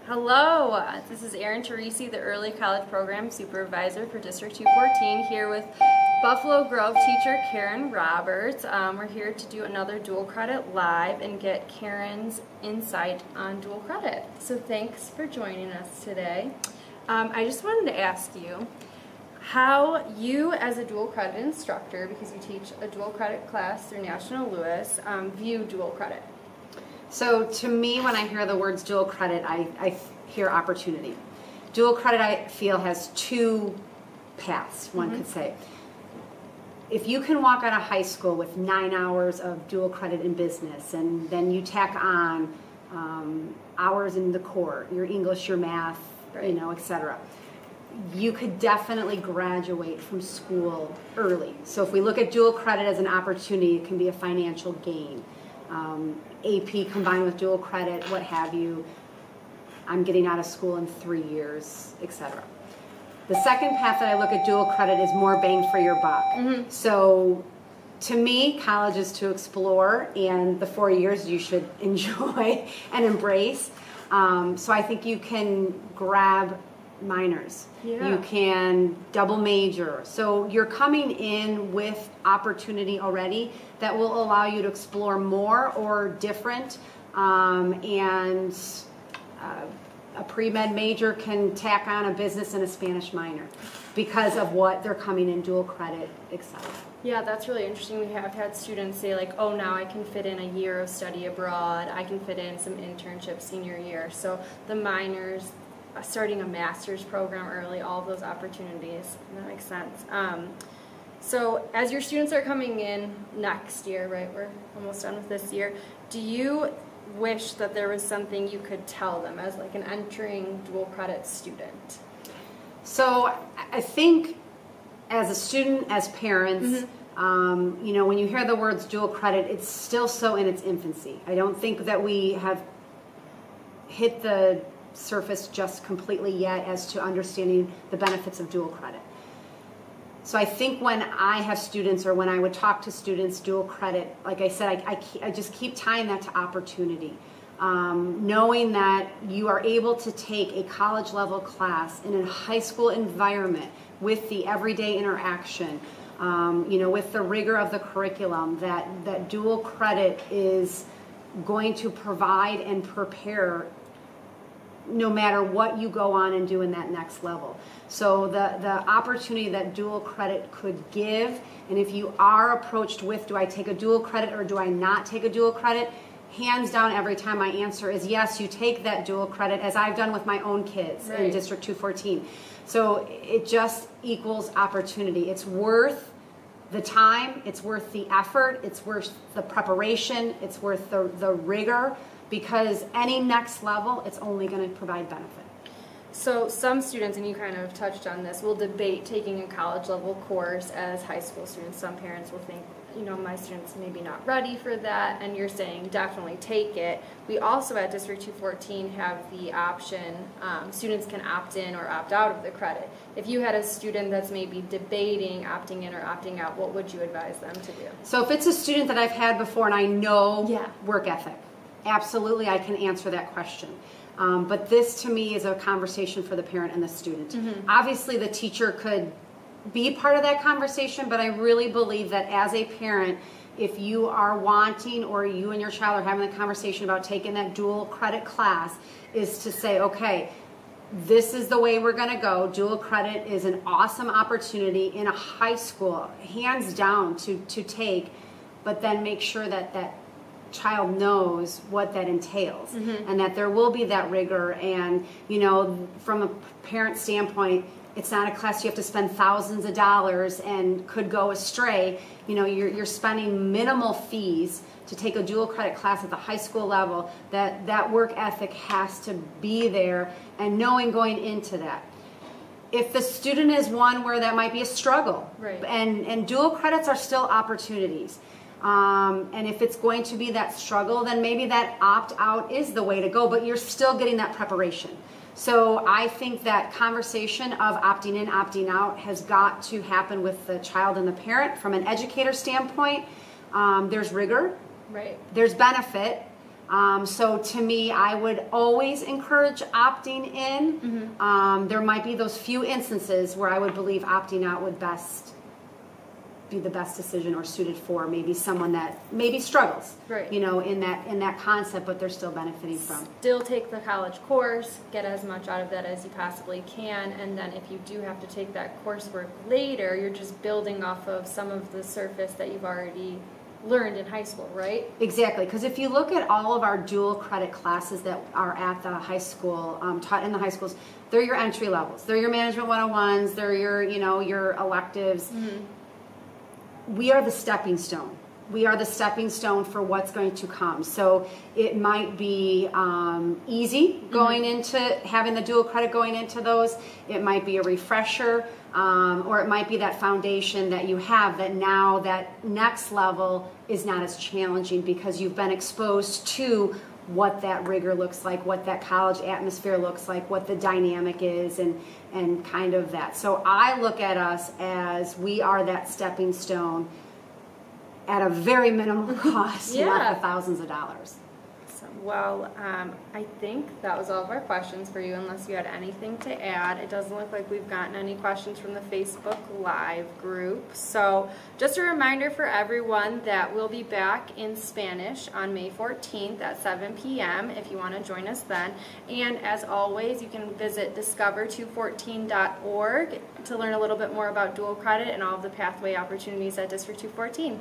Hello, this is Erin Teresi, the Early College Program Supervisor for District 214, here with Buffalo Grove teacher Karen Roberts. We're here to do another dual credit live and get Karen's insight on dual credit. So thanks for joining us today. I just wanted to ask you how you, as a dual credit instructor, because you teach a dual credit class through National Louis, view dual credit. So to me, when I hear the words dual credit, I hear opportunity. Dual credit, I feel, has two paths, one could say. If you can walk out of high school with 9 hours of dual credit in business, and then you tack on hours in the core, your English, your math, Right. etc., you could definitely graduate from school early. So if we look at dual credit as an opportunity, it can be a financial gain. AP combined with dual credit, what have you. I'm getting out of school in 3 years, etc. The second path that I look at dual credit is more bang for your buck. So to me, college is to explore, and the 4 years you should enjoy and embrace. So I think you can grab minors. Yeah. You can double major. So you're coming in with opportunity already that will allow you to explore more or different. A pre-med major can tack on a business and a Spanish minor because of what they're coming in dual credit, etc. Yeah, that's really interesting. We have had students say like, oh, now I can fit in a year of study abroad. I can fit in some internships senior year. So the minors, starting a master's program early, all of those opportunities. That makes sense. So as your students are coming in next year, right, we're almost done with this year, do you wish that there was something you could tell them as like an entering dual credit student? So I think as a student, as parents, when you hear the words dual credit, it's still so in its infancy. I don't think that we have hit the surface just completely yet as to understanding the benefits of dual credit. So I think when I have students, or when I would talk to students, dual credit, like I said, I just keep tying that to opportunity. Knowing that you are able to take a college level class in a high school environment with the everyday interaction, with the rigor of the curriculum, that dual credit is going to provide and prepare no matter what you go on and do in that next level. So the opportunity that dual credit could give, and if you are approached with, do I take a dual credit or do I not take a dual credit? Hands down, every time my answer is yes, you take that dual credit, as I've done with my own kids in District 214. So it just equals opportunity. It's worth the time, it's worth the effort, it's worth the preparation, it's worth the rigor, because any next level, it's only going to provide benefit. So some students, and you kind of touched on this, will debate taking a college level course as high school students. Some parents will think, my student's maybe not ready for that, and you're saying definitely take it. We also at District 214 have the option, students can opt in or opt out of the credit. If you had a student that's maybe debating opting in or opting out, what would you advise them to do? So if it's a student that I've had before and I know work ethic, absolutely I can answer that question. But this to me is a conversation for the parent and the student. Obviously the teacher could be part of that conversation, but I really believe that as a parent, if you are wanting, or you and your child are having a conversation about taking that dual credit class, is to say, okay, this is the way we're going to go. Dual credit is an awesome opportunity in a high school, hands down, to take, but then make sure that that child knows what that entails, and that there will be that rigor. And from a parent standpoint, it's not a class you have to spend thousands of dollars and could go astray. You're spending minimal fees to take a dual credit class at the high school level. That work ethic has to be there, and knowing going into that. If the student is one where that might be a struggle, and dual credits are still opportunities. And if it's going to be that struggle, then maybe that opt-out is the way to go, but you're still getting that preparation. So I think that conversation of opting in, opting out has got to happen with the child and the parent. From an educator standpoint, there's rigor, there's benefit, So to me, I would always encourage opting in. There might be those few instances where I would believe opting out would be the best decision or suited for maybe someone that maybe struggles, Right. you know, in that concept, but they're still benefiting from. Still take the college course, get as much out of that as you possibly can, and then if you do have to take that coursework later, you're just building off of some of the surface that you've already learned in high school, right? Exactly, because if you look at all of our dual credit classes that are at the high school, taught in the high schools, they're your entry levels. They're your Management 101s, they're your, you know, your electives. We are the stepping stone. We are the stepping stone for what's going to come. So it might be easy going into having the dual credit going into those. It might be a refresher, or it might be that foundation that you have that now that next level is not as challenging because you've been exposed to what that rigor looks like, what that college atmosphere looks like, what the dynamic is, and kind of that. So I look at us as we are that stepping stone at a very minimal cost, Yeah. not the thousands of dollars. Well, I think that was all of our questions for you, unless you had anything to add. It doesn't look like we've gotten any questions from the Facebook Live group. So just a reminder for everyone that we'll be back in Spanish on May 14th at 7 p.m. if you want to join us then. And as always, you can visit discover214.org to learn a little bit more about dual credit and all of the pathway opportunities at District 214.